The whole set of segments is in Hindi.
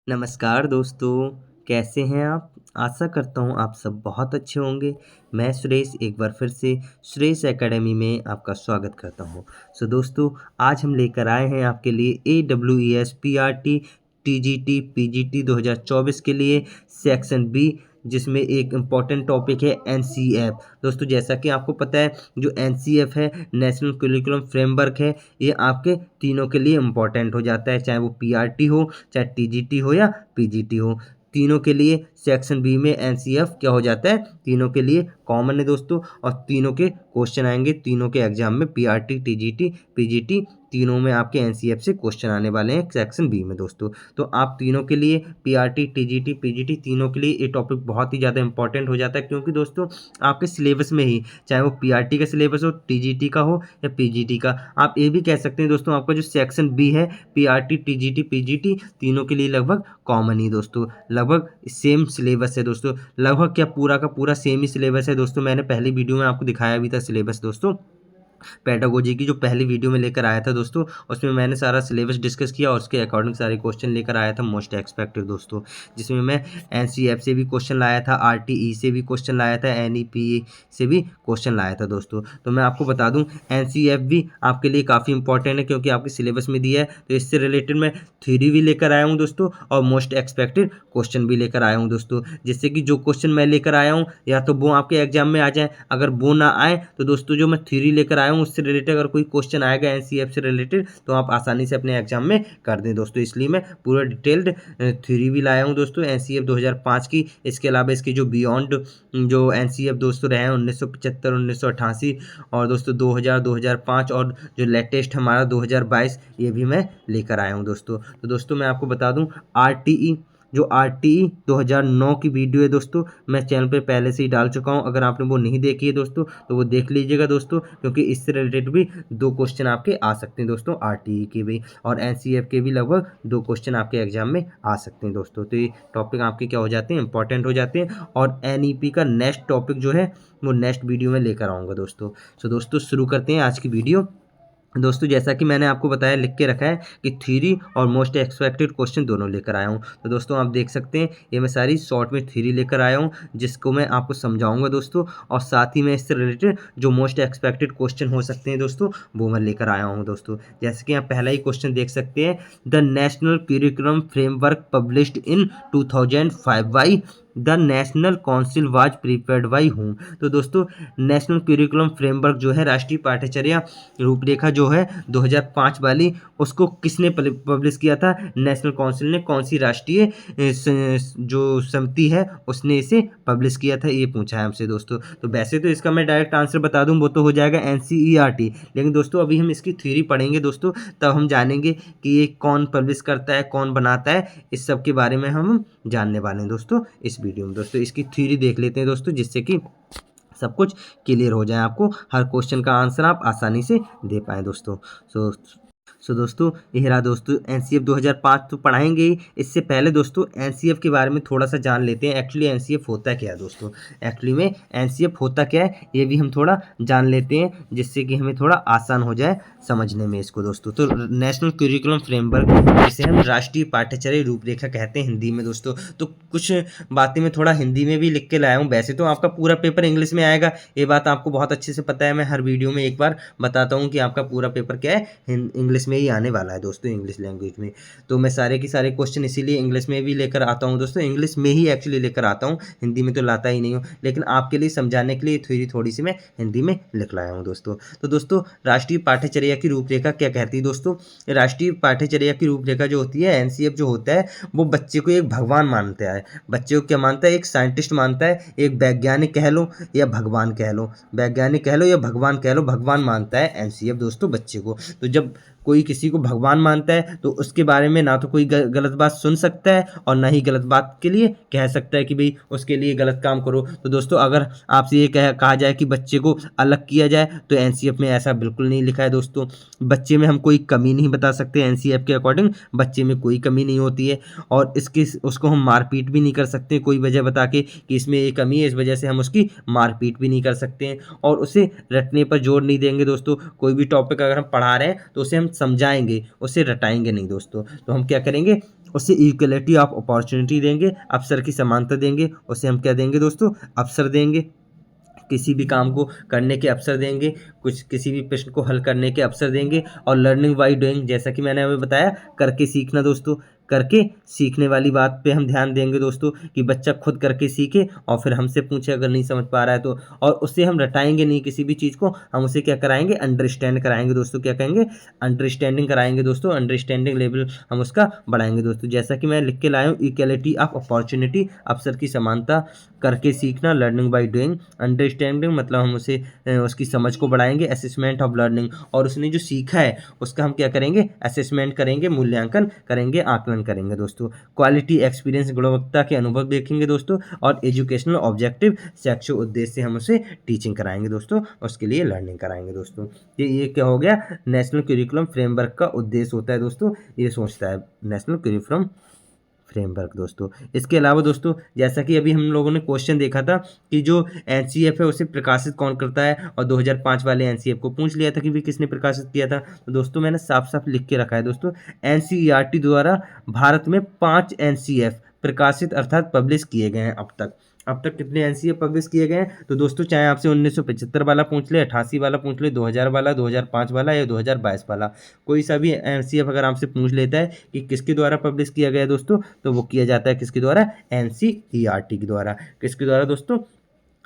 नमस्कार दोस्तों, कैसे हैं आप? आशा करता हूँ आप सब बहुत अच्छे होंगे। मैं सुरेश एक बार फिर से सुरेश एकेडमी में आपका स्वागत करता हूँ। दोस्तों, आज हम लेकर आए हैं आपके लिए AWES PRT TGT PGT 2024 के लिए सेक्शन बी, जिसमें एक इम्पॉर्टेंट टॉपिक है NCF। दोस्तों, जैसा कि आपको पता है, जो NCF है, नेशनल करिकुलम फ्रेमवर्क है, ये आपके तीनों के लिए इम्पॉर्टेंट हो जाता है, चाहे वो PRT हो, चाहे TGT हो या PGT हो। तीनों के लिए सेक्शन बी में NCF क्या हो जाता है, तीनों के लिए कॉमन है दोस्तों। और तीनों के क्वेश्चन आएंगे, तीनों के एग्जाम में PRT TGT PGT तीनों में आपके NCF से क्वेश्चन आने वाले हैं सेक्शन बी में दोस्तों। तो आप तीनों के लिए PRT TGT PGT तीनों के लिए ये टॉपिक बहुत ही ज़्यादा इंपॉर्टेंट हो जाता है, क्योंकि दोस्तों आपके सिलेबस में ही, चाहे वो PRT का सिलेबस हो, TGT का हो या PGT का, आप ये भी कह सकते हैं दोस्तों, आपका जो सेक्शन बी है PRT TGT PGT तीनों के लिए लगभग कॉमन ही दोस्तों, लगभग सेम सिलेबस है दोस्तों। लगभग क्या, पूरा का पूरा सेम ही सिलेबस है दोस्तों। मैंने पहली वीडियो में आपको दिखाया भी था सिलेबस दोस्तों, पेडागोजी की जो पहली वीडियो में लेकर आया था दोस्तों, उसमें मैंने सारा सिलेबस डिस्कस किया और उसके अकॉर्डिंग सारे क्वेश्चन लेकर आया था मोस्ट एक्सपेक्टेड दोस्तों, जिसमें मैं NCF से भी क्वेश्चन लाया था, RTE से भी क्वेश्चन लाया था, NEPE से भी क्वेश्चन लाया था दोस्तों। तो मैं आपको बता दूं, NCF भी आपके लिए काफ़ी इंपॉर्टेंट है, क्योंकि आपके सिलेबस में दिया है। तो इससे रिलेटेड मैं थ्योरी भी लेकर आया हूँ दोस्तों, और मोस्ट एक्सपेक्टेड क्वेश्चन भी लेकर आया हूँ दोस्तों, जिससे कि जो क्वेश्चन मैं लेकर आया हूँ या तो वो आपके एग्जाम में आ जाए, अगर वो ना आए तो दोस्तों जो मैं थ्योरी लेकर आया हूँ उससे रिलेटेड अगर कोई क्वेश्चन आएगा NCF से रिलेटेड, तो आप आसानी से अपने एग्जाम में कर दें दोस्तों। इसलिए मैं पूरा डिटेल्ड थ्योरी भी लाया हूँ दोस्तों NCF 2005 की। इसके अलावा इसके जो बियॉन्ड जो NCF दोस्तों रहे हैं 1975 1988 और दोस्तों 2000 2005 और जो लेटेस्ट हमारा 2022, ये भी मैं लेकर आया हूँ दोस्तों। तो दोस्तों मैं आपको बता दूँ, RTE जो RTE 2009 की वीडियो है दोस्तों, मैं चैनल पे पहले से ही डाल चुका हूँ। अगर आपने वो नहीं देखी है दोस्तों, तो वो देख लीजिएगा दोस्तों, क्योंकि इससे रिलेटेड भी 2 क्वेश्चन आपके आ सकते हैं दोस्तों, RTE के भी और NCF के भी लगभग 2 क्वेश्चन आपके एग्जाम में आ सकते हैं दोस्तों। तो ये टॉपिक आपके क्या हो जाते हैं, इंपॉर्टेंट हो जाते हैं। और NEP का नेक्स्ट टॉपिक जो है वो नेक्स्ट वीडियो में लेकर आऊँगा दोस्तों। दोस्तों शुरू करते हैं आज की वीडियो। दोस्तों जैसा कि मैंने आपको बताया, लिख के रखा है कि थ्योरी और मोस्ट एक्सपेक्टेड क्वेश्चन दोनों लेकर आया हूँ। तो दोस्तों आप देख सकते हैं, ये मैं सारी शॉर्ट में थ्योरी लेकर आया हूँ, जिसको मैं आपको समझाऊंगा दोस्तों, और साथ ही में इससे रिलेटेड जो मोस्ट एक्सपेक्टेड क्वेश्चन हो सकते हैं दोस्तों, वो मैं लेकर आया हूँ दोस्तों। जैसे कि आप पहला ही क्वेश्चन देख सकते हैं, the national curriculum framework published in 2005 by the national council was prepared by whom. तो दोस्तों नेशनल करिकुलम फ्रेमवर्क जो है, राष्ट्रीय पाठ्यचर्या रूपरेखा जो है 2005 वाली, उसको किसने पब्लिश किया था? नेशनल काउंसिल ने। कौन सी राष्ट्रीय जो समिति है उसने इसे पब्लिश किया था, ये पूछा है हमसे दोस्तों। तो वैसे तो इसका मैं डायरेक्ट आंसर बता दूं, वो तो हो जाएगा NCERT, लेकिन दोस्तों अभी हम इसकी थ्योरी पढ़ेंगे दोस्तों, तब हम जानेंगे कि ये कौन पब्लिश करता है, कौन बनाता है, इस सब के बारे में हम जानने वाले हैं दोस्तों इस वीडियो में। दोस्तों इसकी थ्योरी देख लेते हैं दोस्तों, जिससे कि सब कुछ क्लियर हो जाए, आपको हर क्वेश्चन का आंसर आप आसानी से दे पाएँ दोस्तों। दोस्तों ये रहा दोस्तों NCF 2005 तो पढ़ाएंगे ही। इससे पहले दोस्तों NCF के बारे में थोड़ा सा जान लेते हैं। एक्चुअली NCF होता क्या है दोस्तों, एक्चुअली में NCF होता क्या है ये भी हम थोड़ा जान लेते हैं, जिससे कि हमें थोड़ा आसान हो जाए समझने में इसको दोस्तों। तो नेशनल करिकुलम फ्रेमवर्क, जिसे हम राष्ट्रीय पाठ्यचर्या रूपरेखा कहते हैं हिंदी में दोस्तों। तो कुछ बातें मैं थोड़ा हिंदी में भी लिख के लाया हूँ। वैसे तो आपका पूरा पेपर इंग्लिश में आएगा, ये बात आपको बहुत अच्छे से पता है। मैं हर वीडियो में एक बार बताता हूँ कि आपका पूरा पेपर क्या है, इंग्लिश में ही आने वाला है दोस्तों, इंग्लिश लैंग्वेज में। तो मैं सारे के सारे क्वेश्चन इसीलिए इंग्लिश में भी लेकर आता हूँ दोस्तों, इंग्लिश में ही एक्चुअली लेकर आता हूँ, हिंदी में तो लाता ही नहीं हूँ। लेकिन आपके लिए समझाने के लिए थ्योरी थोड़ी सी मैं हिंदी में लिख लाया हूँ दोस्तों। तो दोस्तों राष्ट्रीय पाठ्यचर्या की रूपरेखा क्या कहती है दोस्तों? राष्ट्रीय पाठ्यचर्या की रूपरेखा जो होती है, NCF जो होता है, वो बच्चे को एक भगवान मानता है। बच्चे को क्या मानता है? एक साइंटिस्ट मानता है, एक वैज्ञानिक कह लो या भगवान कह लो, वैज्ञानिक कह लो या भगवान कह लो, भगवान मानता है NCF दोस्तों बच्चे को। तो जब कोई किसी को भगवान मानता है तो उसके बारे में ना तो कोई गलत बात सुन सकता है और ना ही गलत बात के लिए कह सकता है कि भाई उसके लिए गलत काम करो। तो दोस्तों अगर आपसे ये कहा जाए कि बच्चे को अलग किया जाए, तो NCF में ऐसा बिल्कुल नहीं लिखा है दोस्तों। बच्चे में हम कोई कमी नहीं बता सकते, NCF के अकॉर्डिंग बच्चे में कोई कमी नहीं होती है, और उसको हम मारपीट भी नहीं कर सकते कोई वजह बता के कि इसमें ये कमी है, इस वजह से हम उसकी मारपीट भी नहीं कर सकते हैं, और उसे रटने पर जोर नहीं देंगे दोस्तों। कोई भी टॉपिक अगर हम पढ़ा रहे हैं तो उसे हम समझाएंगे, उसे रटाएंगे नहीं दोस्तों। तो हम क्या करेंगे, उसे इक्वलिटी ऑफ अपॉर्चुनिटी देंगे, अवसर की समानता देंगे, उसे हम क्या देंगे दोस्तों, अवसर देंगे, किसी भी काम को करने के अवसर देंगे, कुछ किसी भी प्रश्न को हल करने के अवसर देंगे। और लर्निंग बाय डूइंग, जैसा कि मैंने अभी बताया, करके सीखना दोस्तों, करके सीखने वाली बात पे हम ध्यान देंगे दोस्तों, कि बच्चा खुद करके सीखे और फिर हमसे पूछे अगर नहीं समझ पा रहा है तो। और उससे हम रटाएंगे नहीं किसी भी चीज़ को, हम उसे क्या कराएंगे, अंडरस्टैंड कराएंगे दोस्तों, क्या कहेंगे, अंडरस्टैंडिंग कराएंगे दोस्तों, अंडरस्टैंडिंग लेवल हम उसका बढ़ाएंगे दोस्तों। जैसा कि मैं लिख के लाया हूँ, इक्वलिटी ऑफ अपॉर्चुनिटी, अवसर की समानता, करके सीखना, लर्निंग बाय डूइंग, अंडरस्टैंडिंग मतलब हम उसे उसकी समझ को बढ़ाएंगे, असेसमेंट ऑफ लर्निंग, और उसने जो सीखा है उसका हम क्या करेंगे, असेसमेंट करेंगे, मूल्यांकन करेंगे, आकलन करेंगे दोस्तों। क्वालिटी एक्सपीरियंस, गुणवत्ता के अनुभव देखेंगे दोस्तों। और एजुकेशनल ऑब्जेक्टिव, शैक्षिक उद्देश्य से हम उसे टीचिंग कराएंगे दोस्तों, उसके लिए लर्निंग कराएंगे दोस्तों। ये क्या हो गया, नेशनल करिकुलम फ्रेमवर्क का उद्देश्य होता है दोस्तों, ये सोचता है नेशनल करिकुलम फ्रेमवर्क दोस्तों। इसके अलावा दोस्तों, जैसा कि अभी हम लोगों ने क्वेश्चन देखा था कि जो एनसीएफ है उसे प्रकाशित कौन करता है, और 2005 वाले एनसीएफ को पूछ लिया था कि भी किसने प्रकाशित किया था। तो दोस्तों मैंने साफ साफ लिख के रखा है दोस्तों, एनसीईआरटी द्वारा भारत में 5 एनसीएफ प्रकाशित अर्थात पब्लिश किए गए हैं अब तक। अब तक कितने एनसीएफ पब्लिश किए गए हैं, तो दोस्तों चाहे आपसे 1975 वाला पूछ ले, 88 वाला पूछ ले, 2000 वाला, 2005 वाला या 2022 वाला, कोई सा भी एनसीएफ अगर आपसे पूछ लेता है कि किसके द्वारा पब्लिश किया गया है दोस्तों, तो वो किया जाता है किसके द्वारा, एनसीईआरटी के द्वारा। किसके द्वारा दोस्तों,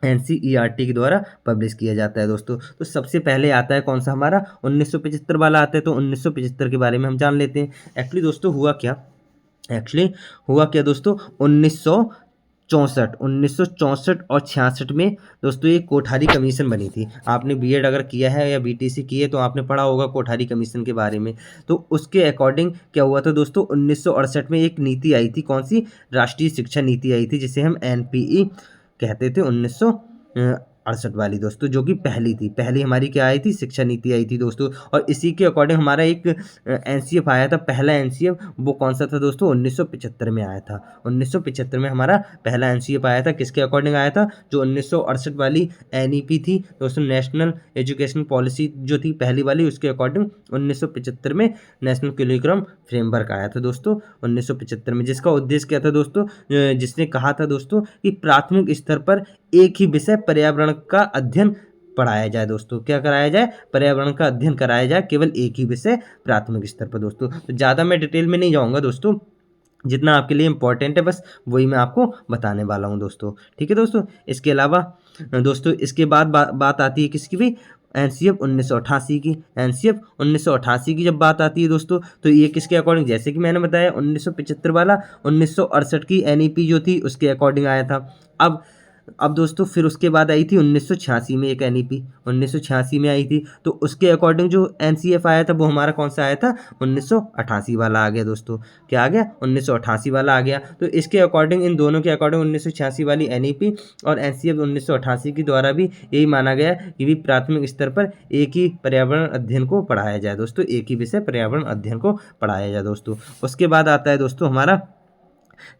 एनसीईआरटी के द्वारा पब्लिश किया जाता है दोस्तों। तो सबसे पहले आता है कौन सा, हमारा 1975 वाला आता है। तो 1975 के बारे में हम जान लेते हैं। एक्चुअली दोस्तों हुआ क्या दोस्तों, 1964 और 66 में दोस्तों ये कोठारी कमीशन बनी थी। आपने बीएड अगर किया है या बीटीसी की है तो आपने पढ़ा होगा कोठारी कमीशन के बारे में। तो उसके अकॉर्डिंग क्या हुआ था दोस्तों, 1968 में एक नीति आई थी, कौन सी, राष्ट्रीय शिक्षा नीति आई थी, जिसे हम एनपीई कहते थे, 1968 वाली दोस्तों, जो कि पहली हमारी क्या आई थी, शिक्षा नीति आई थी दोस्तों। और इसी के अकॉर्डिंग हमारा एक एनसीएफ आया था, पहला एनसीएफ, वो कौन सा था दोस्तों, 1975 में आया था। 1975 में हमारा पहला एनसीएफ आया था, किसके अकॉर्डिंग आया था, जो 1968 वाली एनईपी थी दोस्तों, नेशनल एजुकेशन पॉलिसी जो थी पहली वाली, उसके अकॉर्डिंग 1975 में नेशनल करिकुलम फ्रेमवर्क आया था दोस्तों, 1975 में, जिसका उद्देश्य क्या था दोस्तों, जिसने कहा था दोस्तों कि प्राथमिक स्तर पर एक ही विषय पर्यावरण का अध्ययन पढ़ाया जाए दोस्तों, क्या कराया जाए, पर्यावरण का अध्ययन कराया जाए, केवल एक ही विषय प्राथमिक स्तर पर दोस्तों। तो ज़्यादा मैं डिटेल में नहीं जाऊंगा दोस्तों, जितना आपके लिए इंपॉर्टेंट है बस वही मैं आपको बताने वाला हूं दोस्तों, ठीक है दोस्तों। इसके अलावा दोस्तों इसके बाद बात आती है किसकी भी, एनसीएफ 1988 की। एनसीएफ 1988 की जब बात आती है दोस्तों, तो ये किसके अकॉर्डिंग, जैसे कि मैंने बताया 1975 वाला, 1968 की एनईपी जो थी उसके अकॉर्डिंग आया था। अब दोस्तों फिर उसके बाद आई थी 1986 में एक एनईपी, 1986 में आई थी। तो उसके अकॉर्डिंग जो एनसीएफ आया था वो हमारा कौन सा आया था, 1988 वाला आ गया दोस्तों। क्या आ गया, 1988 वाला आ गया। तो इसके अकॉर्डिंग, इन दोनों के अकॉर्डिंग 1986 वाली एनईपी और एनसीएफ 1988 के द्वारा भी यही माना गया कि भी प्राथमिक स्तर पर एक ही पर्यावरण अध्ययन को पढ़ाया जाए दोस्तों, एक ही विषय पर्यावरण अध्ययन को पढ़ाया जाए दोस्तों। उसके बाद आता है दोस्तों हमारा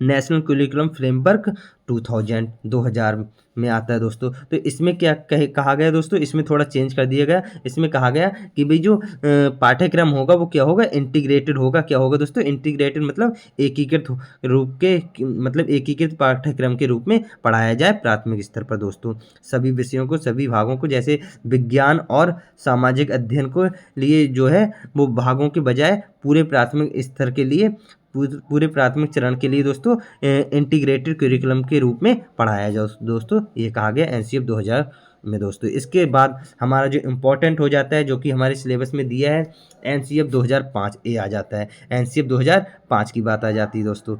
नेशनल करिकुलम फ्रेमवर्क 2000 में आता है दोस्तों। तो इसमें क्या कहा गया दोस्तों, इसमें थोड़ा चेंज कर दिया गया। इसमें कहा गया कि भाई जो पाठ्यक्रम होगा वो क्या होगा, इंटीग्रेटेड होगा। क्या होगा दोस्तों, इंटीग्रेटेड मतलब एकीकृत रूप के, मतलब एकीकृत पाठ्यक्रम के रूप में पढ़ाया जाए प्राथमिक स्तर पर दोस्तों। सभी विषयों को, सभी भागों को, जैसे विज्ञान और सामाजिक अध्ययन को लिए जो है वो भागों के बजाय पूरे प्राथमिक स्तर के लिए, पूरे प्राथमिक चरण के लिए दोस्तों इंटीग्रेटेड करिकुलम के रूप में पढ़ाया जाए दोस्तों, ये कहा गया एनसीएफ 2000 में दोस्तों। इसके बाद हमारा जो इम्पोर्टेंट हो जाता है, जो कि हमारे सिलेबस में दिया है, एनसीएफ 2005 ए आ जाता है। एनसीएफ 2005 की बात आ जाती है दोस्तों,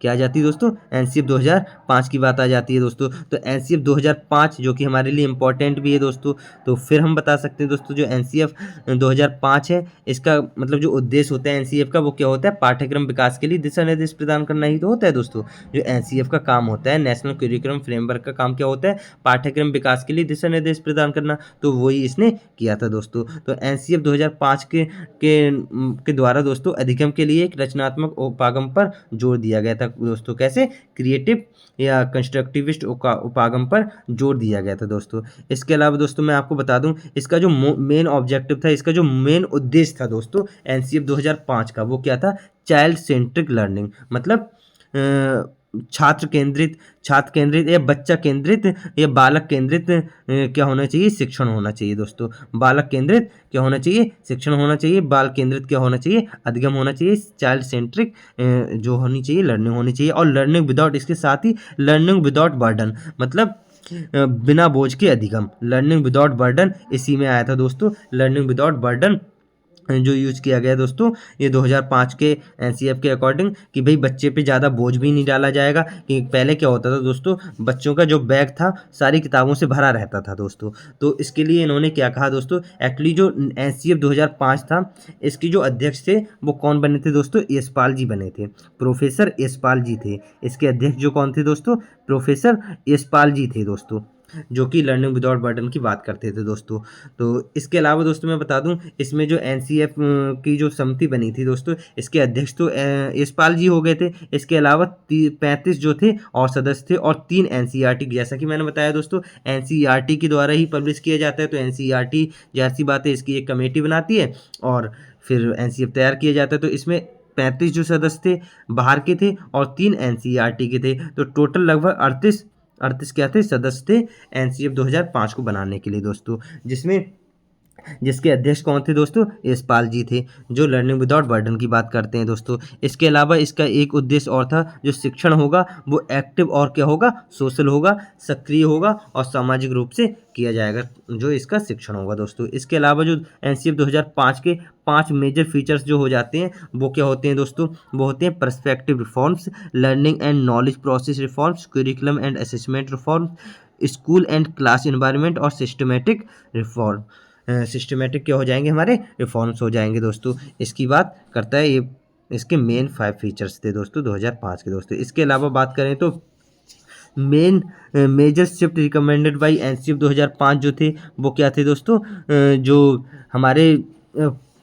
क्या आ जाती है दोस्तों, एनसीएफ 2005 की बात आ जाती है दोस्तों। तो एनसीएफ 2005 जो कि हमारे लिए इंपॉर्टेंट भी है दोस्तों। तो फिर हम बता सकते हैं दोस्तों, जो एनसीएफ 2005 है, इसका मतलब जो उद्देश्य होता है एनसीएफ का, वो क्या होता है, पाठ्यक्रम विकास के लिए दिशा निर्देश प्रदान करना ही तो होता है दोस्तों। जो एनसीएफ का काम होता है, नेशनल करिकुलम फ्रेमवर्क का काम क्या होता है, पाठ्यक्रम विकास के लिए दिशा निर्देश प्रदान करना। तो वही इसने किया था दोस्तों। तो एनसीएफ 2005 के द्वारा दोस्तों अधिगम के लिए एक रचनात्मक उपागम पर जोर दिया गया था दोस्तों। कैसे, क्रिएटिव या कंस्ट्रक्टिविस्ट उपागम पर जोर दिया गया था दोस्तों। इसके अलावा दोस्तों मैं आपको बता दूं, इसका जो मेन ऑब्जेक्टिव था, इसका जो मेन उद्देश्य था दोस्तों एनसीएफ 2005 का, वो क्या था, चाइल्ड सेंट्रिक लर्निंग, मतलब छात्र केंद्रित या बच्चा केंद्रित या बालक केंद्रित क्या होना चाहिए, शिक्षण होना चाहिए दोस्तों। बालक केंद्रित क्या होना चाहिए, शिक्षण होना चाहिए। बाल केंद्रित क्या होना चाहिए, अधिगम होना चाहिए। चाइल्ड सेंट्रिक जो होनी चाहिए लर्निंग होनी चाहिए। और लर्निंग विदाउट, इसके साथ ही लर्निंग विदाउट बर्डन, मतलब बिना बोझ के अधिगम। लर्निंग विदाउट बर्डन इसी में आया था दोस्तों। लर्निंग विदाउट बर्डन जो यूज किया गया दोस्तों ये 2005 के एनसीएफ के अकॉर्डिंग, कि भाई बच्चे पे ज़्यादा बोझ भी नहीं डाला जाएगा। कि पहले क्या होता था दोस्तों, बच्चों का जो बैग था सारी किताबों से भरा रहता था दोस्तों। तो इसके लिए इन्होंने क्या कहा दोस्तों, एक्चुअली जो एनसीएफ 2005 था इसकी जो अध्यक्ष थे वो कौन बने थे दोस्तों, यशपाल जी बने थे। प्रोफेसर यशपाल जी थे इसके अध्यक्ष। जो कौन थे दोस्तों, प्रोफेसर यशपाल जी थे दोस्तों, जो कि लर्निंग विदाउट बर्डन की बात करते थे दोस्तों। तो इसके अलावा दोस्तों मैं बता दूं, इसमें जो एनसीएफ की जो समिति बनी थी दोस्तों, इसके अध्यक्ष तो यशपाल जी हो गए थे। इसके अलावा 35 जो थे और सदस्य थे, और 3 एनसीईआरटी, जैसा कि मैंने बताया दोस्तों एनसीईआरटी के द्वारा ही पब्लिश किया जाता है। तो एनसीईआरटी जाहिर सी बात है इसकी एक कमेटी बनाती है और फिर एनसीएफ तैयार किया जाता है। तो इसमें 35 जो सदस्य थे बाहर के थे और 3 एनसीईआरटी के थे। तो टोटल लगभग 38 क्या थे, सदस्य थे एनसीएफ 2005 को बनाने के लिए दोस्तों, जिसके अध्यक्ष कौन थे दोस्तों, यशपाल जी थे, जो लर्निंग विदाउट बर्डन की बात करते हैं दोस्तों। इसके अलावा इसका एक उद्देश्य और था, जो शिक्षण होगा वो एक्टिव और क्या होगा, सोशल होगा, सक्रिय होगा और सामाजिक रूप से किया जाएगा, जो इसका शिक्षण होगा दोस्तों। इसके अलावा जो एनसीएफ 2005 के 5 मेजर फीचर्स जो हो जाते हैं वो क्या होते हैं दोस्तों, वो होते हैं perspective reforms, learning and knowledge process reforms, curriculum and assessment reforms, school and class environment और सिस्टमेटिक रिफॉर्म। सिस्टमेटिक क्या हो जाएंगे, हमारे रिफॉर्म्स हो जाएंगे दोस्तों। इसकी बात करता है ये, इसके मेन 5 फीचर्स थे दोस्तों 2005 के दोस्तों। इसके अलावा बात करें तो main major shift recommended by NCF 2005 जो थे वो क्या थे दोस्तों, जो हमारे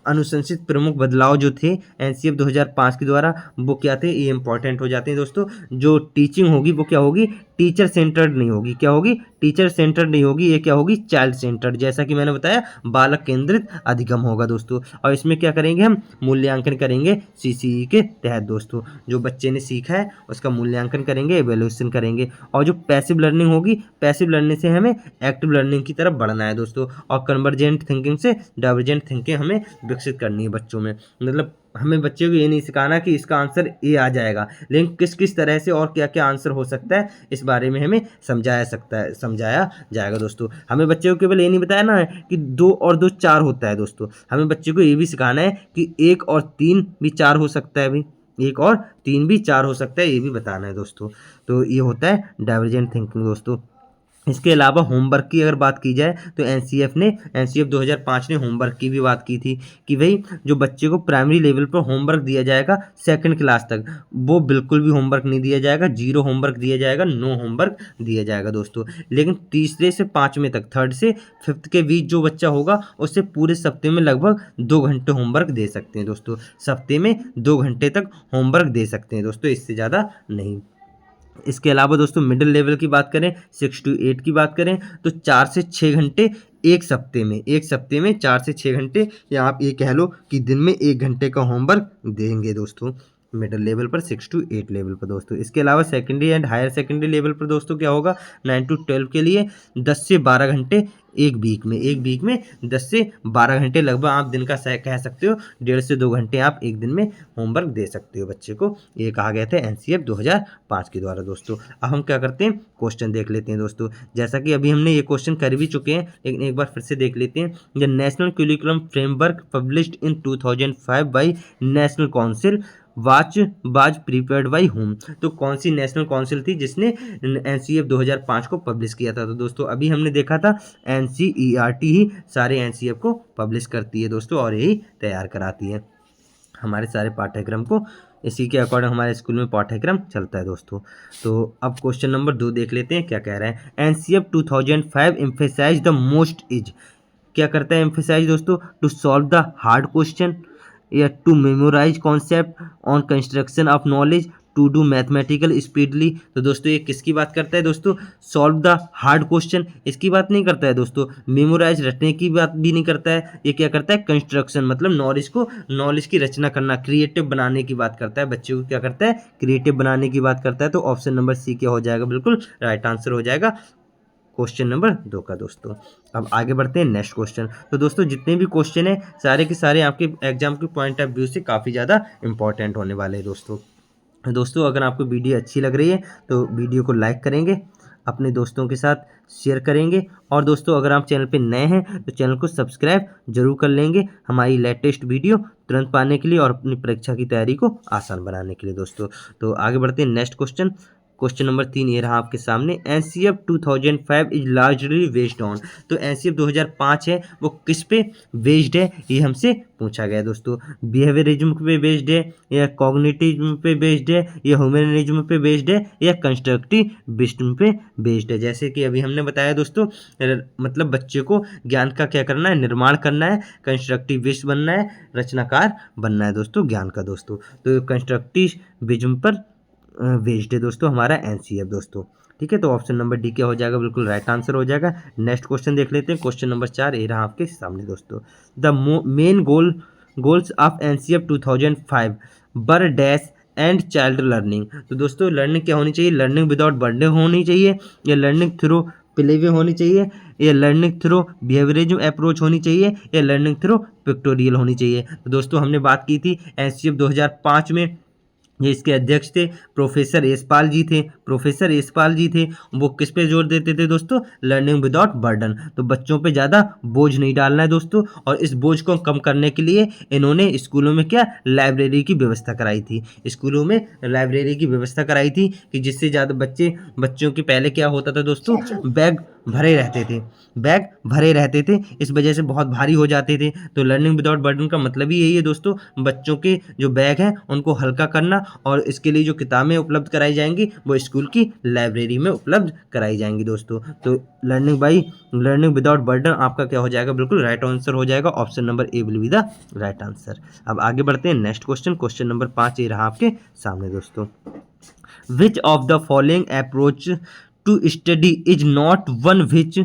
अनुशंसित प्रमुख बदलाव जो थे एनसीएफ 2005 के द्वारा वो क्या थे, ये इंपॉर्टेंट हो जाते हैं दोस्तों। जो टीचिंग होगी वो क्या होगी, टीचर सेंटर्ड नहीं होगी। क्या होगी, टीचर सेंटर्ड नहीं होगी, ये क्या होगी, चाइल्ड सेंटर्ड। जैसा कि मैंने बताया बालक केंद्रित अधिगम होगा दोस्तों। और इसमें क्या करेंगे, हम मूल्यांकन करेंगे सीसीई के तहत दोस्तों। जो बच्चे ने सीखा है उसका मूल्यांकन करेंगे, एवेल्यूएशन करेंगे। और जो पैसिव लर्निंग होगी, पैसिव लर्निंग से हमें एक्टिव लर्निंग की तरफ बढ़ना है दोस्तों। और कन्वर्जेंट थिंकिंग से डाइवर्जेंट थिंकिंग हमें विकसित करनी है बच्चों में। मतलब हमें बच्चों को ये नहीं सिखाना कि इसका आंसर ए आ जाएगा, लेकिन किस किस तरह से और क्या क्या आंसर हो सकता है इस बारे में हमें समझाया जाएगा दोस्तों। हमें बच्चों को केवल ये नहीं बताया ना कि 2 और 2 4 होता है दोस्तों, हमें बच्चे को ये भी सिखाना है कि 1 और 3 भी 4 हो सकता है भी, 1 और 3 भी 4 हो सकता है, ये भी बताना है दोस्तों। तो ये होता है डाइवर्जेंट थिंकिंग दोस्तों। इसके अलावा होमवर्क की अगर बात की जाए तो एनसीएफ 2005 ने होमवर्क की भी बात की थी कि भाई जो बच्चे को प्राइमरी लेवल पर होमवर्क दिया जाएगा 2nd क्लास तक, वो बिल्कुल भी होमवर्क नहीं दिया जाएगा, 0 होमवर्क दिया जाएगा, नो होमवर्क दिया जाएगा दोस्तों। लेकिन तीसरे से 5वें तक, 3rd से 5th के बीच जो बच्चा होगा उससे पूरे सप्ते में लगभग 2 घंटे होमवर्क दे सकते हैं दोस्तों। सप्ते में 2 घंटे तक होमवर्क दे सकते हैं दोस्तों, इससे ज़्यादा नहीं। इसके अलावा दोस्तों मिडिल लेवल की बात करें, 6 to 8 की बात करें तो 4 से 6 घंटे एक सप्ते में 4 से 6 घंटे, या आप ये कह लो कि दिन में 1 घंटे का होमवर्क देंगे दोस्तों मिडिल लेवल पर, 6 to 8 लेवल पर दोस्तों। इसके अलावा secondary and higher secondary level पर दोस्तों क्या होगा, 9 to 12 के लिए 10 से 12 घंटे एक वीक में 10 से 12 घंटे, लगभग आप दिन का कह सकते हो 1.5 से 2 घंटे आप एक दिन में होमवर्क दे सकते हो बच्चे को। ये कहा गया था एनसीएफ 2005 के द्वारा दोस्तों। अब हम क्या करते हैं, क्वेश्चन देख लेते हैं दोस्तों। जैसा कि अभी हमने ये क्वेश्चन कर भी चुके हैं, लेकिन एक बार फिर से देख लेते हैं। The national curriculum framework published in 2005 by national council was prepared by home. तो कौन सी नेशनल काउंसिल थी जिसने एनसीएफ 2005 को पब्लिश किया था। तो दोस्तों अभी हमने देखा था एनसीईआरटी ही सारे एनसीएफ को पब्लिश करती है दोस्तों, और यही तैयार कराती है हमारे सारे पाठ्यक्रम को। इसी के अकॉर्डिंग हमारे स्कूल में पाठ्यक्रम चलता है दोस्तों। तो अब क्वेश्चन नंबर 2 देख लेते हैं क्या कह रहा है। NCF 2005 emphasize the most is, क्या करता है एम्फेसाइज दोस्तों, to solve the hard question, या to memorize concept on construction of knowledge, to do mathematical speedly. तो दोस्तों ये किसकी बात करता है दोस्तों? सॉल्व द हार्ड क्वेश्चन, इसकी बात नहीं करता है दोस्तों। मेमोराइज, रटने की बात भी नहीं करता है। ये क्या करता है? कंस्ट्रक्शन, मतलब नॉलेज की रचना करना, क्रिएटिव बनाने की बात करता है। बच्चे को क्या करता है? क्रिएटिव बनाने की बात करता है। तो ऑप्शन नंबर सी क्या हो जाएगा? बिल्कुल राइट आंसर हो जाएगा क्वेश्चन नंबर 2 का दोस्तों। अब आगे बढ़ते हैं नेक्स्ट क्वेश्चन। तो दोस्तों जितने भी क्वेश्चन हैं सारे के सारे आपके एग्जाम के पॉइंट ऑफ व्यू से काफ़ी ज़्यादा इंपॉर्टेंट होने वाले हैं दोस्तों। दोस्तों अगर आपको वीडियो अच्छी लग रही है तो वीडियो को लाइक करेंगे, अपने दोस्तों के साथ शेयर करेंगे, और दोस्तों अगर आप चैनल पे नए हैं तो चैनल को सब्सक्राइब जरूर कर लेंगे हमारी लेटेस्ट वीडियो तुरंत पाने के लिए और अपनी परीक्षा की तैयारी को आसान बनाने के लिए दोस्तों। तो आगे बढ़ते हैं नेक्स्ट क्वेश्चन। क्वेश्चन नंबर 3 ये रहा आपके सामने। NCF 2005 is largely based on. तो एनसीएफ 2005 है वो किस पे बेस्ड है? ये हमसे पूछा गया दोस्तों। बिहेवियरिज्म पे बेस्ड है, या कॉग्निटिज्म पे बेस्ड है, या ह्यूमनिज्म पे बेस्ड है, या कंस्ट्रक्टिविज्म पे बेस्ड है। जैसे कि अभी हमने बताया दोस्तों, मतलब बच्चे को ज्ञान का क्या करना है? निर्माण करना है, कंस्ट्रक्टिविस्ट बनना है, रचनाकार बनना है दोस्तों ज्ञान का दोस्तों। तो कंस्ट्रक्टिविज्म पर बेस्ड है दोस्तों हमारा एनसीएफ दोस्तों। ठीक है, तो ऑप्शन नंबर डी क्या हो जाएगा? बिल्कुल राइट आंसर हो जाएगा। नेक्स्ट क्वेश्चन देख लेते हैं। क्वेश्चन नंबर 4 ये रहा आपके सामने दोस्तों। The main goals of NCF 2005 were dash and child learning. तो दोस्तों लर्निंग क्या होनी चाहिए? लर्निंग विदाउट बर्डन होनी चाहिए, या लर्निंग थ्रू प्लेवे होनी चाहिए, या लर्निंग थ्रू बिहेवियरिज्म अप्रोच होनी चाहिए, या लर्निंग थ्रू पिक्टोरियल होनी चाहिए। तो दोस्तों हमने बात की थी एनसीएफ 2005 में, ये इसके अध्यक्ष थे प्रोफेसर यशपाल जी थे। प्रोफेसर यशपाल जी थे, वो किस पे जोर देते थे दोस्तों? Learning without burden. तो बच्चों पे ज़्यादा बोझ नहीं डालना है दोस्तों, और इस बोझ को कम करने के लिए इन्होंने स्कूलों में क्या? लाइब्रेरी की व्यवस्था कराई थी। स्कूलों में लाइब्रेरी की व्यवस्था कराई थी कि जिससे ज़्यादा बच्चों के पहले क्या होता था दोस्तों? बैग भरे रहते थे, बैग भरे रहते थे, इस वजह से बहुत भारी हो जाते थे। तो लर्निंग विदाउट बर्डन का मतलब ही यही है दोस्तों, बच्चों के जो बैग हैं उनको हल्का करना, और इसके लिए जो किताबें उपलब्ध कराई जाएंगी वो स्कूल की लाइब्रेरी में उपलब्ध कराई जाएंगी दोस्तों। तो लर्निंग विदाउट बर्डन आपका क्या हो जाएगा? बिल्कुल राइट आंसर हो जाएगा। Option number A will be the right answer. अब आगे बढ़ते हैं नेक्स्ट क्वेश्चन। क्वेश्चन नंबर 5 ये रहा आपके सामने दोस्तों। Which of the following approach to study is not one which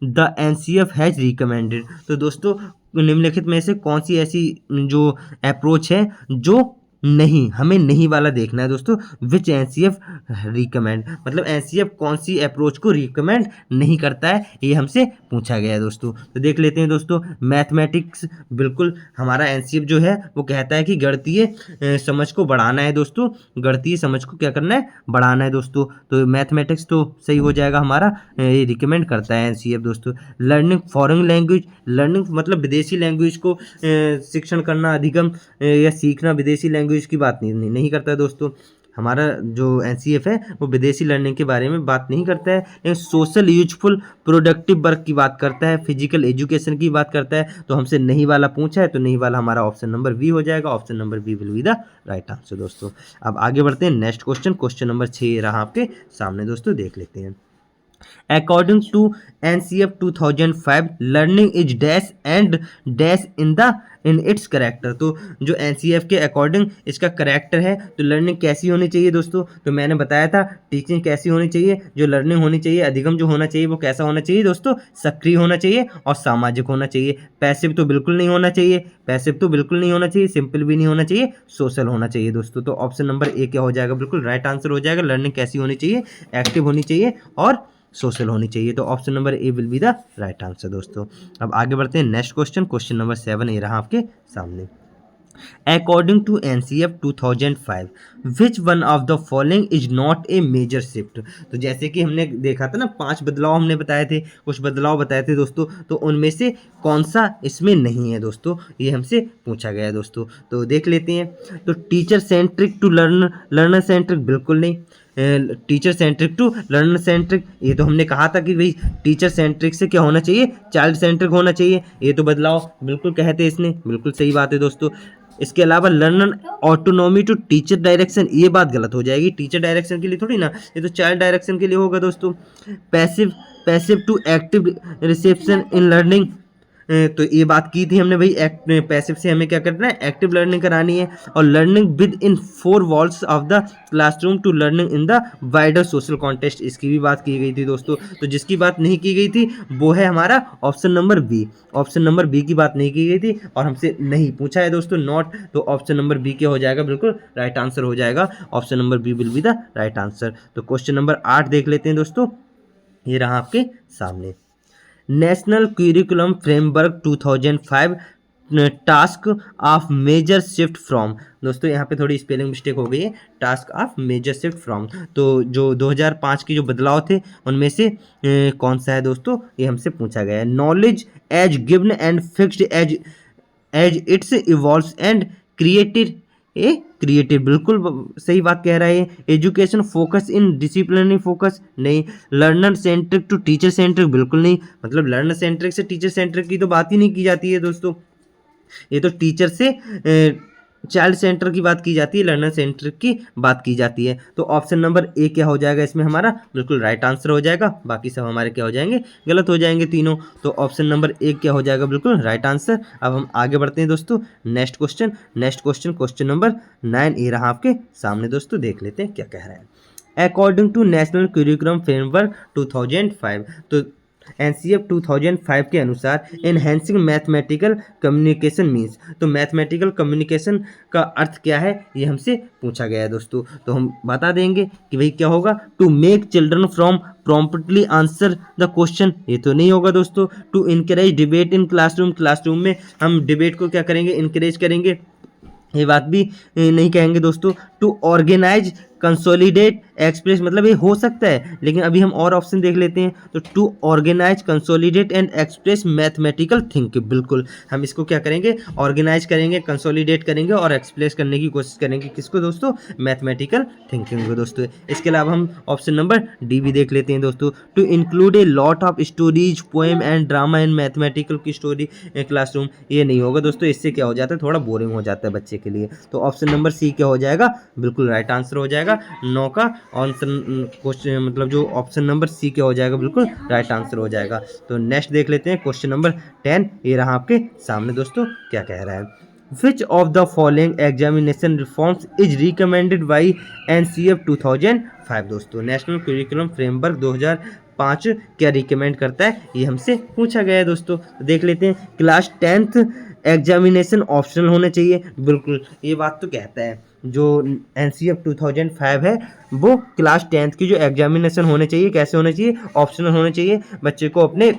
the NCF has recommended. तो दोस्तों निम्नलिखित में से कौन सी ऐसी जो अप्रोच है जो नहीं, हमें नहीं वाला देखना है दोस्तों। विच एनसीएफ रिकमेंड, मतलब एनसीएफ कौन सी अप्रोच को रिकमेंड नहीं करता है, ये हमसे पूछा गया है दोस्तों। तो देख लेते हैं दोस्तों। मैथमेटिक्स, बिल्कुल हमारा एनसीएफ जो है वो कहता है कि गणितीय समझ को बढ़ाना है दोस्तों, गणितीय समझ को क्या करना है? बढ़ाना है दोस्तों। तो मैथमेटिक्स तो सही हो जाएगा हमारा, ये रिकमेंड करता है एनसीएफ दोस्तों। लर्निंग फॉरेन लैंग्वेज, लर्निंग मतलब विदेशी लैंग्वेज को शिक्षण करना, अधिगम या सीखना विदेशी लैंग्वेज की बात नहीं करता है दोस्तों। हमारा जो एनसीएफ है वो विदेशी लर्निंग के बारे में बात नहीं करता है, लेकिन सोशल यूजफुल प्रोडक्टिव वर्क की बात करता है, फिजिकल एजुकेशन की बात करता है। तो हमसे नहीं वाला पूछा है, तो नहीं वाला हमारा ऑप्शन नंबर बी हो जाएगा। Option number B will be the right answer दोस्तों। अब आगे बढ़ते हैं नेक्स्ट क्वेश्चन। क्वेश्चन नंबर 6 रहा आपके सामने दोस्तों, देख लेते हैं। According to NCF 2005, learning is dash and dash in its character। तो जो NCF के अकॉर्डिंग इसका करेक्टर है, तो लर्निंग कैसी होनी चाहिए दोस्तों? तो मैंने बताया था टीचिंग कैसी होनी चाहिए, जो लर्निंग होनी चाहिए, अधिगम जो होना चाहिए वो कैसा होना चाहिए दोस्तों? सक्रिय होना चाहिए और सामाजिक होना चाहिए। पैसिव तो बिल्कुल नहीं होना चाहिए, पैसिव तो बिल्कुल नहीं होना चाहिए, सिंपल भी नहीं होना चाहिए, सोशल होना चाहिए दोस्तों। तो ऑप्शन नंबर ए क्या हो जाएगा? बिल्कुल राइट आंसर हो जाएगा। लर्निंग कैसी होनी चाहिए? एक्टिव होनी चाहिए और सोशल होनी चाहिए। तो option number A will be the right answer दोस्तों। अब आगे बढ़ते हैं नेक्स्ट क्वेश्चन। क्वेश्चन नंबर 7 ये रहा आपके सामने। According to NCF 2005, which one of the following is not a major shift। तो जैसे कि हमने देखा था ना, 5 बदलाव हमने बताए थे, कुछ बदलाव बताए थे दोस्तों, तो उनमें से कौन सा इसमें नहीं है दोस्तों? ये हमसे पूछा गया है दोस्तों। तो देख लेते हैं। तो teacher centric to learner centric, बिल्कुल नहीं। Teacher centric to learner centric, ये तो हमने कहा था कि भाई टीचर सेंट्रिक से क्या होना चाहिए? चाइल्ड सेंट्रिक होना चाहिए। ये तो बदलाव बिल्कुल कहते हैं इसने, बिल्कुल सही बात है दोस्तों। इसके अलावा learner autonomy to teacher direction, ये बात गलत हो जाएगी। टीचर डायरेक्शन के लिए थोड़ी ना, ये तो चाइल्ड डायरेक्शन के लिए होगा दोस्तों। Passive to active reception in learning, तो ये बात की थी हमने भाई, पैसिव से हमें क्या करना है, एक्टिव लर्निंग करानी है, और learning within 4 walls of the classroom to learning in the wider social context, इसकी भी बात की गई थी दोस्तों। तो जिसकी बात नहीं की गई थी वो है हमारा option number B. Option number B की बात नहीं की गई थी और हमसे नहीं पूछा है दोस्तों, नॉट, तो ऑप्शन नंबर बी क्या हो जाएगा, बिल्कुल राइट आंसर हो जाएगा। Option number B will be the right answer. तो क्वेश्चन नंबर 8 देख लेते हैं दोस्तों, ये रहा आपके सामने। National curriculum framework 2005 task of major shift from, दोस्तों यहाँ पे थोड़ी स्पेलिंग मिस्टेक हो गई है, task of major shift from, तो जो 2005 के जो बदलाव थे उनमें से कौन सा है दोस्तों, ये हमसे पूछा गया है। Knowledge as given and fixed as it's evolves and created creative, बिल्कुल सही बात कह रहा है। Education focus in disciplinary focus नहीं। Learner centric to teacher centric, बिल्कुल नहीं, मतलब लर्नर सेंट्रिक से टीचर सेंट्रिक की तो बात ही नहीं की जाती है दोस्तों, ये तो टीचर से चाइल्ड सेंटर की बात की जाती है, लर्नर सेंटर की बात की जाती है। तो ऑप्शन नंबर ए क्या हो जाएगा इसमें हमारा, बिल्कुल राइट आंसर हो जाएगा। बाकी सब हमारे क्या हो जाएंगे, गलत हो जाएंगे तीनों। तो ऑप्शन नंबर ए क्या हो जाएगा, बिल्कुल राइट आंसर। अब हम आगे बढ़ते हैं दोस्तों, नेक्स्ट क्वेश्चन, क्वेश्चन नंबर 9 ये रहा आपके सामने दोस्तों, देख लेते हैं क्या कह रहा है। According to national curriculum framework 2005, तो एनसीएफ 2005 के अनुसार एनहेंसिंग मैथमेटिकल कम्युनिकेशन मीन्स, तो मैथमेटिकल कम्युनिकेशन का अर्थ क्या है ये हमसे पूछा गया है दोस्तों। तो हम बता देंगे कि भाई क्या होगा, to make children from promptly answer the question, ये तो नहीं होगा दोस्तों। To encourage debate in classroom में हम डिबेट को क्या करेंगे, इनकरेज करेंगे, ये बात भी नहीं कहेंगे दोस्तों। टू ऑर्गेनाइज कंसोलिडेट एक्सप्रेस, मतलब ये हो सकता है, लेकिन अभी हम और ऑप्शन देख लेते हैं। तो to organise consolidate and express mathematical think, बिल्कुल हम इसको क्या करेंगे, ऑर्गेनाइज करेंगे, कंसोलिडेट करेंगे और एक्सप्रेस करने की कोशिश करेंगे, किसको दोस्तों, मैथमेटिकल थिंकिंग को दोस्तों। इसके अलावा हम ऑप्शन नंबर डी भी देख लेते हैं दोस्तों। To include a lot of stories poem and drama in mathematical की स्टोरी क्लासरूम, ये नहीं होगा दोस्तों, इससे क्या हो जाता है, थोड़ा बोरिंग हो जाता है बच्चे के लिए। तो ऑप्शन नंबर सी क्या हो जाएगा, बिल्कुल राइट आंसर हो जाएगा। 9 का आंसर क्वेश्चन, मतलब जो ऑप्शन नंबर सी क्या हो जाएगा, बिल्कुल राइट आंसर हो जाएगा। तो नेक्स्ट देख लेते हैं क्वेश्चन नंबर 10, ये रहा आपके सामने दोस्तों, क्या कह रहा है। विच of the following examination reforms is recommended by NCF 2005, दोस्तों नेशनल करिकुलम फ्रेमवर्क 2005 क्या रिकमेंड करता है, ये हमसे पूछा गया है दोस्तों। तो देख लेते हैं, क्लास 10th एग्जामिनेशन ऑप्शनल होने चाहिए, बिल्कुल ये बात तो कहता है। जो एनसीएफ 2005 है वो क्लास 10th की जो एग्जामिनेशन होने चाहिए, कैसे होने चाहिए, ऑप्शनल होने चाहिए, बच्चे को अपने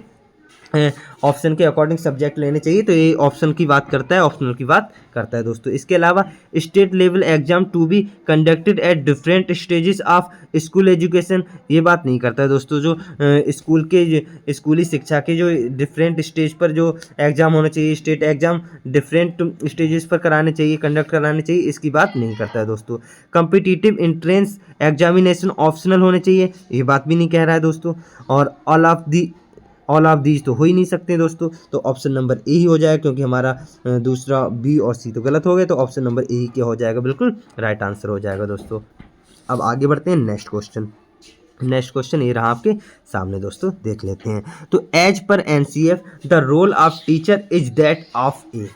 ऑप्शन के अकॉर्डिंग सब्जेक्ट लेने चाहिए। तो ये ऑप्शन की बात करता है, ऑप्शनल की बात करता है दोस्तों। इसके अलावा state level exam to be conducted at different stages of school education, ये बात नहीं करता है दोस्तों। जो स्कूली शिक्षा के जो डिफरेंट स्टेज पर जो एग्जाम होना चाहिए, स्टेट एग्जाम डिफरेंट स्टेजेस पर कराने चाहिए, कंडक्ट कराने चाहिए, इसकी बात नहीं करता है दोस्तों। कम्पिटिटिव एंट्रेंस एग्जामिनेशन ऑप्शनल होने चाहिए, ये बात भी नहीं कह रहा है दोस्तों। और ऑल ऑफ दीज तो हो ही नहीं सकते दोस्तों। तो ऑप्शन नंबर ए ही हो जाएगा, क्योंकि हमारा दूसरा बी और सी तो गलत हो गए, तो ऑप्शन नंबर ए ही क्या हो जाएगा, बिल्कुल राइट आंसर हो जाएगा दोस्तों। अब आगे बढ़ते हैं, नेक्स्ट क्वेश्चन ये रहा आपके सामने दोस्तों, देख लेते हैं। तो as per NCF the role of teacher is that of a,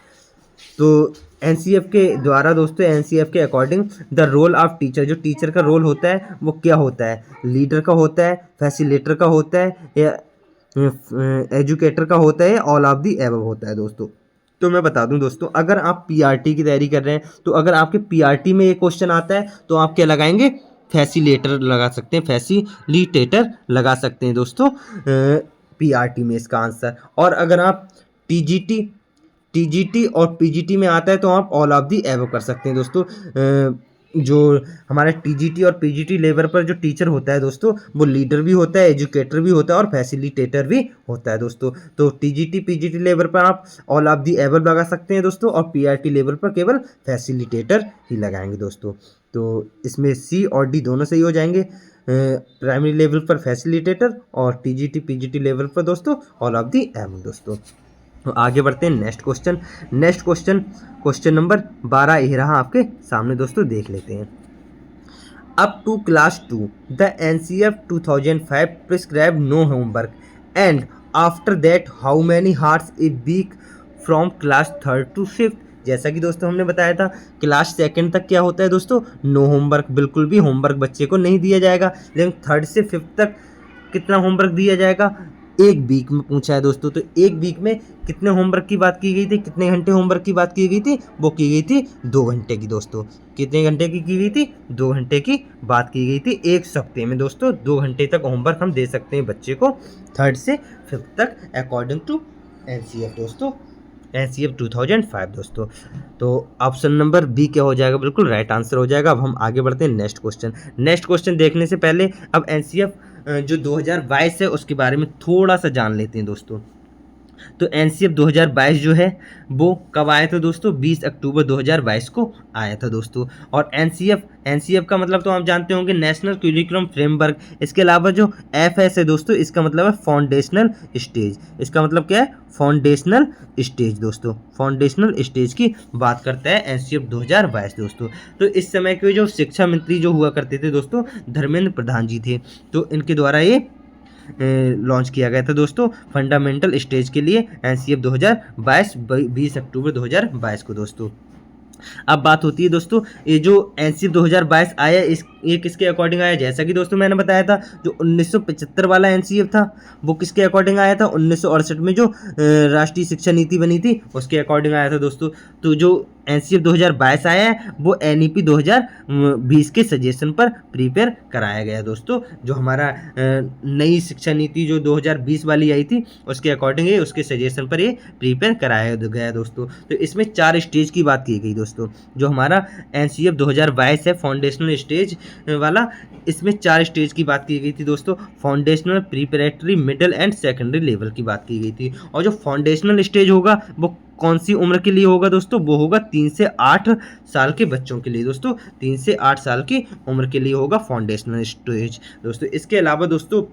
तो एनसीएफ के द्वारा दोस्तों, एनसीएफ के according the role of teacher, जो टीचर का रोल होता है वो क्या होता है, लीडर का होता है, फैसिलिटेटर का होता है, या एजुकेटर का होता है, ऑल ऑफ दी एबव होता है दोस्तों। तो मैं बता दूं दोस्तों, अगर आप पीआरटी की तैयारी कर रहे हैं, तो अगर आपके पीआरटी में ये क्वेश्चन आता है तो आप क्या लगाएंगे, फैसिलिटेटर लगा सकते हैं, फैसिलिटेटर लगा सकते हैं दोस्तों पीआरटी में इसका आंसर। और अगर आप टीजीटी और पीजीटी में आता है तो आप ऑल ऑफ दी एबव कर सकते हैं दोस्तों। जो हमारे टीजीटी और पीजीटी लेवल पर जो टीचर होता है दोस्तों, वो लीडर भी होता है, एजुकेटर भी होता है और फैसिलिटेटर भी होता है दोस्तों। तो टीजीटी पीजीटी लेवल पर आप ऑल ऑफ दी एबव लगा सकते हैं दोस्तों, और पीआरटी लेवल पर केवल फैसिलिटेटर ही लगाएंगे दोस्तों। तो इसमें सी और डी दोनों सही हो जाएंगे, प्राइमरी लेवल पर फैसिलिटेटर और टीजीटी पीजीटी लेवल पर दोस्तों ऑल ऑफ दी एबव दोस्तों। तो आगे बढ़ते हैं, नेक्स्ट क्वेश्चन नंबर 12 ये रहा आपके सामने दोस्तों, देख लेते हैं। Up to class 2 the NCF 2005 prescribe no homework and after that how many hours a week from class 3rd to 5th। जैसा कि दोस्तों हमने बताया था क्लास 2nd तक क्या होता है दोस्तों, नो होमवर्क, बिल्कुल भी होमवर्क बच्चे को नहीं दिया जाएगा। लेकिन 3rd से 5th तक कितना होमवर्क दिया जाएगा, एक वीक में पूछा है दोस्तों। तो एक वीक में कितने होमवर्क की बात की गई थी, कितने घंटे होमवर्क की बात की गई थी, वो की गई थी 2 घंटे की दोस्तों। कितने घंटे की गई थी, 2 घंटे की बात की गई थी। एक सप्ताह में दोस्तों 2 घंटे तक होमवर्क हम दे सकते हैं बच्चे को 3rd से 5th तक अकॉर्डिंग टू एनसीएफ दोस्तों, एनसीएफ 2005 दोस्तों। तो ऑप्शन नंबर बी क्या हो जाएगा, बिल्कुल राइट आंसर हो जाएगा। अब हम आगे बढ़ते हैं नेक्स्ट क्वेश्चन। नेक्स्ट क्वेश्चन देखने से पहले अब एनसीएफ जो 2022 है उसके बारे में थोड़ा सा जान लेते हैं दोस्तों। तो एनसीएफ 2022 जो है वो कब आया था दोस्तों, 20 अक्टूबर 2022 को आया था दोस्तों। और एनसीएफ का मतलब तो आप जानते होंगे नेशनल करिकुलम फ्रेमवर्क। इसके अलावा जो एफएस है दोस्तों, इसका मतलब है फाउंडेशनल स्टेज। इसका मतलब क्या है, फाउंडेशनल स्टेज दोस्तों। फाउंडेशनल स्टेज की बात करता है एनसीएफ 2022 दोस्तों। तो इस समय के जो शिक्षा मंत्री जो हुआ करते थे दोस्तों, धर्मेंद्र प्रधान जी थे। तो इनके द्वारा ये लॉन्च किया गया था दोस्तों फंडामेंटल स्टेज के लिए एनसीएफ 2022 20 अक्टूबर 2022 को दोस्तों। अब बात होती है दोस्तों, ये जो एनसीएफ 2022 आया ये किसके अकॉर्डिंग आया, जैसा कि दोस्तों मैंने बताया था जो 1975 वाला एनसीएफ था वो किसके अकॉर्डिंग आया था, 1968 में जो राष्ट्रीय शिक्षा नीति बनी थी उसके अकॉर्डिंग आया था दोस्तों। तो जो एनसीएफ 2022 आया है वो एनईपी 2020 के सजेशन पर प्रिपेयर कराया गया दोस्तों। जो हमारा नई शिक्षा नीति जो 2020 वाली आई थी उसके अकॉर्डिंग ये उसके सजेशन पर ये प्रिपेयर कराया गया दोस्तों। तो इसमें 4 स्टेज की बात की गई दोस्तों। जो हमारा एनसीएफ 2022 है फाउंडेशनल स्टेज वाला, इसमें 4 स्टेज की बात की गई थी दोस्तों। Foundational, preparatory, middle and secondary level की बात की गई थी। और जो फाउंडेशनल स्टेज होगा वो कौन सी उम्र के लिए होगा दोस्तों, वो होगा 3 से 8 साल के बच्चों के लिए दोस्तों। 3 से 8 साल की उम्र के लिए होगा फाउंडेशनल स्टेज दोस्तों। इसके अलावा दोस्तों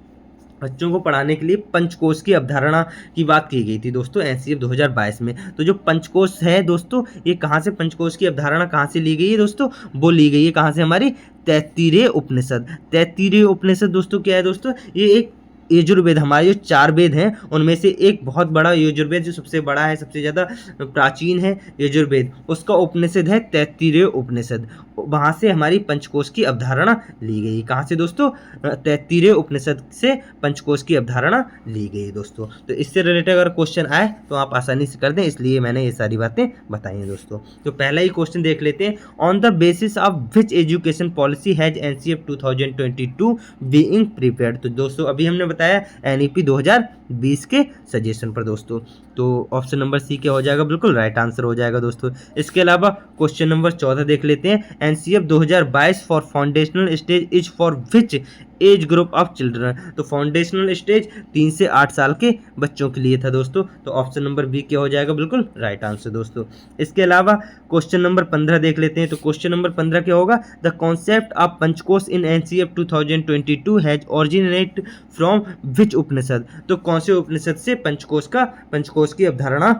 बच्चों को पढ़ाने के लिए पंचकोश की अवधारणा की बात की गई थी दोस्तों एनसीएफ 2022 में। तो जो पंचकोश है दोस्तों, ये कहाँ से पंचकोश की अवधारणा कहाँ से ली गई है दोस्तों, वो ली गई है कहाँ से, हमारी तैत्तिरीय उपनिषद। तैत्तिरीय उपनिषद दोस्तों क्या है दोस्तों, ये एक यजुर्वेद, हमारे जो 4 वेद हैं उनमें से एक बहुत बड़ा यजुर्वेद जो सबसे बड़ा है, सबसे ज़्यादा प्राचीन है यजुर्वेद, उसका उपनिषद है तैत्तिरीय उपनिषद। वहाँ से हमारी पंचकोश की अवधारणा ली गई। कहाँ से दोस्तों, तैत्तिरीय उपनिषद से पंचकोश की अवधारणा ली गई दोस्तों। तो इससे रिलेटेड अगर क्वेश्चन आए तो आप आसानी से कर दें, इसलिए मैंने ये सारी बातें बताई हैं दोस्तों। तो पहला ही क्वेश्चन देख लेते हैं, on the basis of which education policy has NCF 2022 being prepared. तो दोस्तों अभी हमने बताया एनईपी 2020 के सजेशन पर दोस्तों। तो ऑप्शन नंबर सी क्या हो जाएगा, बिल्कुल राइट आंसर हो जाएगा दोस्तों। इसके अलावा क्वेश्चन नंबर 14 देख लेते हैं, NCF 2022 for foundational stage is for which age group of children. तो फाउंडेशनल स्टेज 3 से 8 साल के बच्चों के लिए था दोस्तों। तो ऑप्शन नंबर बी क्या हो जाएगा, बिल्कुल राइट आंसर दोस्तों। इसके अलावा क्वेश्चन नंबर 15 देख लेते हैं। तो क्वेश्चन नंबर 15 क्या होगा, the concept of Panchkosha in NCF 2022 has originate from which Upanishad. तो कौन से उपनिषद से पंचकोश की अवधारणा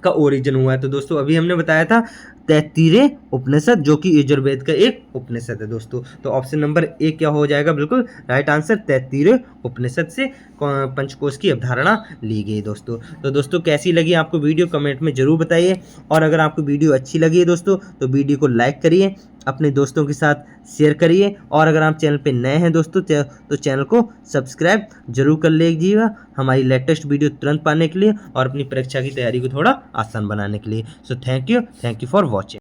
का ओरिजिन हुआ है। तो दोस्तों अभी हमने बताया था तैत्तिरीय उपनिषद जो कि यजुर्वेद का एक उपनिषद है दोस्तों। तो ऑप्शन नंबर ए क्या हो जाएगा, बिल्कुल राइट आंसर, तैत्तिरीय उपनिषद से पंचकोश की अवधारणा ली गई दोस्तों। तो दोस्तों कैसी लगी आपको वीडियो, कमेंट में जरूर बताइए। और अगर आपको वीडियो अच्छी लगी है दोस्तों तो वीडियो को लाइक करिए, अपने दोस्तों के साथ शेयर करिए। और अगर आप चैनल पे नए हैं दोस्तों तो चैनल को सब्सक्राइब जरूर कर लीजिएगा हमारी लेटेस्ट वीडियो तुरंत पाने के लिए और अपनी परीक्षा की तैयारी को थोड़ा आसान बनाने के लिए। So thank you for watching.